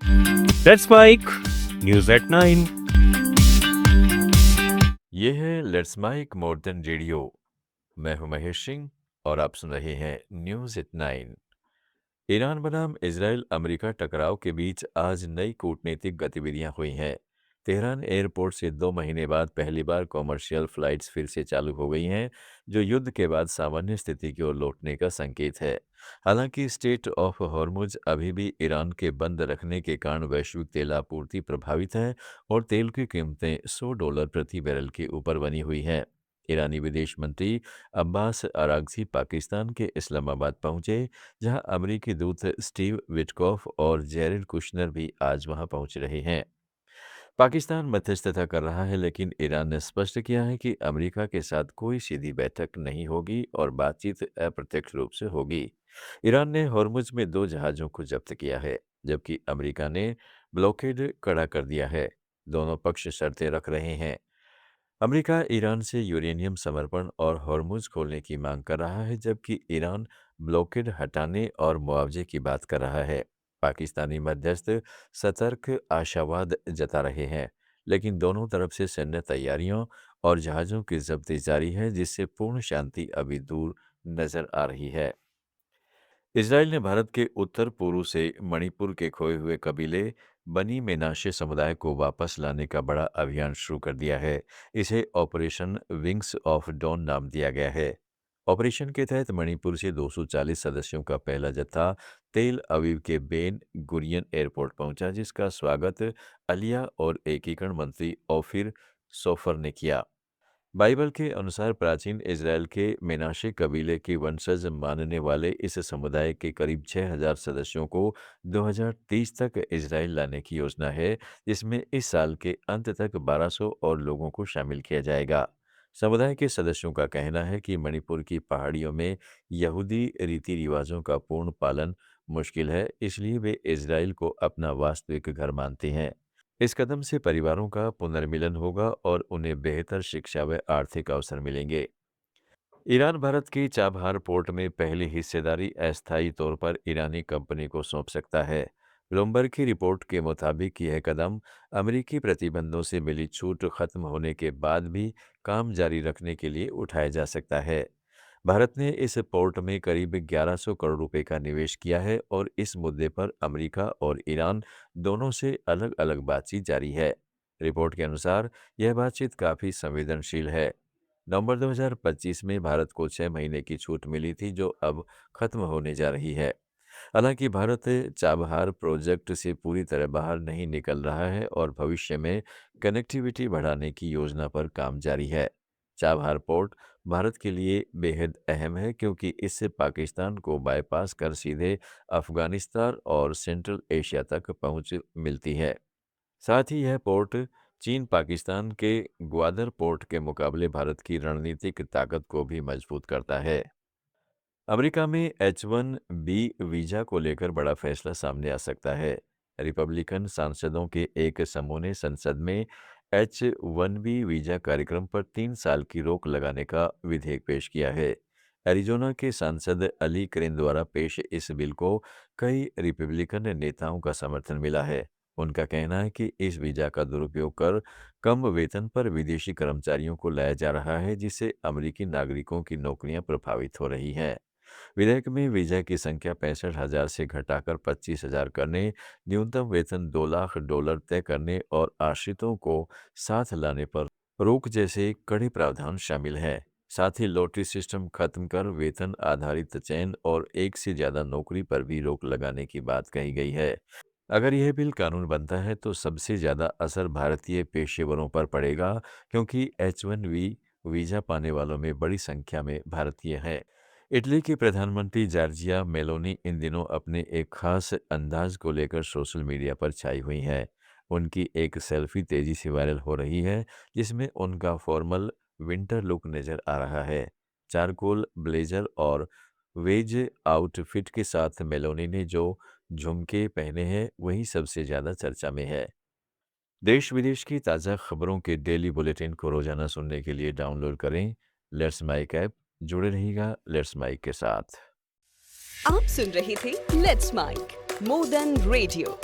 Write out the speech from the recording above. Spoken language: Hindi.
Let's mic news at 9। ये है let's mic more than radio. मैं हूं महेश सिंह और आप सुन रहे हैं न्यूज़ एट 9। ईरान बनाम इजराइल अमेरिका टकराव के बीच आज नई कूटनीतिक गतिविधियां हुई हैं। तेहरान एयरपोर्ट से 2 महीने बाद पहली बार कॉमर्शियल फ्लाइट्स फिर से चालू हो गई हैं, जो युद्ध के बाद सामान्य स्थिति की ओर लौटने का संकेत है। हालांकि स्टेट ऑफ हॉर्मुज अभी भी ईरान के बंद रखने के कारण वैश्विक तेल आपूर्ति प्रभावित है और तेल की कीमतें $100 प्रति बैरल के ऊपर बनी हुई हैं। ईरानी विदेश मंत्री अब्बास अरागची पाकिस्तान के इस्लामाबाद पहुंचे, जहां अमेरिकी दूत स्टीव विटकॉफ और जेरेड कुशनर भी आज वहां पहुंच रहे हैं। पाकिस्तान मध्यस्थता कर रहा है, लेकिन ईरान ने स्पष्ट किया है कि अमेरिका के साथ कोई सीधी बैठक नहीं होगी और बातचीत अप्रत्यक्ष रूप से होगी। ईरान ने हॉर्मुज में 2 जहाज़ों को जब्त किया है, जबकि अमेरिका ने ब्लॉकेड कड़ा कर दिया है। दोनों पक्ष शर्तें रख रहे हैं। अमेरिका ईरान से यूरेनियम समर्पण और हॉर्मुज खोलने की मांग कर रहा है, जबकि ईरान ब्लॉकेड हटाने और मुआवजे की बात कर रहा है। पाकिस्तानी मध्यस्थ सतर्क आशावाद जता रहे हैं, लेकिन दोनों तरफ से सैन्य तैयारियों और जहाज़ों की जब्ती जारी है, जिससे पूर्ण शांति अभी दूर नजर आ रही है। इसराइल ने भारत के उत्तर पूर्व से मणिपुर के खोए हुए कबीले बनी मेनाशे समुदाय को वापस लाने का बड़ा अभियान शुरू कर दिया है। इसे ऑपरेशन विंग्स ऑफ डॉन नाम दिया गया है। ऑपरेशन के तहत मणिपुर से 240 सदस्यों का पहला जत्था तेल अवीव के बेन गुरियन एयरपोर्ट पहुंचा, जिसका स्वागत अलिया और एकीकरण मंत्री ओफिर सोफर ने किया। बाइबल के अनुसार प्राचीन इज़राइल के मेनाशे कबीले के वंशज मानने वाले इस समुदाय के करीब 6,000 सदस्यों को 2030 तक इज़राइल लाने की योजना है, जिसमें इस साल के अंत तक 1200 और लोगों को शामिल किया जाएगा। समुदाय के सदस्यों का कहना है कि मणिपुर की पहाड़ियों में यहूदी रीति रिवाजों का पूर्ण पालन मुश्किल है, इसलिए वे इज़राइल को अपना वास्तविक घर मानते हैं। इस कदम से परिवारों का पुनर्मिलन होगा और उन्हें बेहतर शिक्षा व आर्थिक अवसर मिलेंगे। ईरान भारत की चाबहार पोर्ट में पहली हिस्सेदारी अस्थायी तौर पर ईरानी कंपनी को सौंप सकता है। ब्लूमबर्ग की रिपोर्ट के मुताबिक यह कदम अमेरिकी प्रतिबंधों से मिली छूट खत्म होने के बाद भी काम जारी रखने के लिए उठाया जा सकता है। भारत ने इस पोर्ट में करीब 1100 करोड़ रुपए का निवेश किया है और इस मुद्दे पर अमेरिका और ईरान दोनों से अलग-अलग बातचीत जारी है। रिपोर्ट के अनुसार यह बातचीत काफ़ी संवेदनशील है। नवंबर 2025 में भारत को 6 महीने की छूट मिली थी, जो अब खत्म होने जा रही है। हालांकि भारत चाबहार प्रोजेक्ट से पूरी तरह बाहर नहीं निकल रहा है और भविष्य में कनेक्टिविटी बढ़ाने की योजना पर काम जारी है। चाबहार पोर्ट भारत के लिए बेहद अहम है, क्योंकि इससे पाकिस्तान को बाईपास कर सीधे अफगानिस्तान और सेंट्रल एशिया तक पहुंच मिलती है। साथ ही यह पोर्ट चीन पाकिस्तान के ग्वादर पोर्ट के मुकाबले भारत की रणनीतिक ताकत को भी मजबूत करता है। अमेरिका में H-1B वीजा को लेकर बड़ा फैसला सामने आ सकता है। रिपब्लिकन सांसदों के एक समूह ने संसद में H-1B वीजा कार्यक्रम पर 3 साल की रोक लगाने का विधेयक पेश किया है। एरिजोना के सांसद अली करेन द्वारा पेश इस बिल को कई रिपब्लिकन नेताओं का समर्थन मिला है। उनका कहना है कि इस वीजा का दुरुपयोग कर कम वेतन पर विदेशी कर्मचारियों को लाया जा रहा है, जिससे अमेरिकी नागरिकों की नौकरियां प्रभावित हो रही हैं। विधेयक में वीजा की संख्या 65,000 से घटाकर 25,000 करने, न्यूनतम वेतन $2 लाख तय करने और आश्रितों को साथ लाने पर रोक जैसे कड़े प्रावधान शामिल हैं। साथ ही लॉटरी सिस्टम खत्म कर वेतन आधारित चयन और एक से ज्यादा नौकरी पर भी रोक लगाने की बात कही गई है। अगर यह बिल कानून बनता है तो सबसे ज्यादा असर भारतीय पेशेवरों पर पड़ेगा, क्योंकि H-1B वीजा पाने वालों में बड़ी संख्या में भारतीय हैं। इटली की प्रधानमंत्री जॉर्जिया मेलोनी इन दिनों अपने एक खास अंदाज को लेकर सोशल मीडिया पर छाई हुई हैं। उनकी एक सेल्फी तेजी से वायरल हो रही है, जिसमें उनका फॉर्मल विंटर लुक नजर आ रहा है। चारकोल ब्लेजर और वेज आउटफिट के साथ मेलोनी ने जो झुमके पहने हैं, वही सबसे ज्यादा चर्चा में है। देश विदेश की ताज़ा खबरों के डेली बुलेटिन को रोजाना सुनने के लिए डाउनलोड करें लेट्स माइक ऐप। जुड़े रहिएगा लेट्स माइक के साथ। आप सुन रहे थे let's mic more than radio.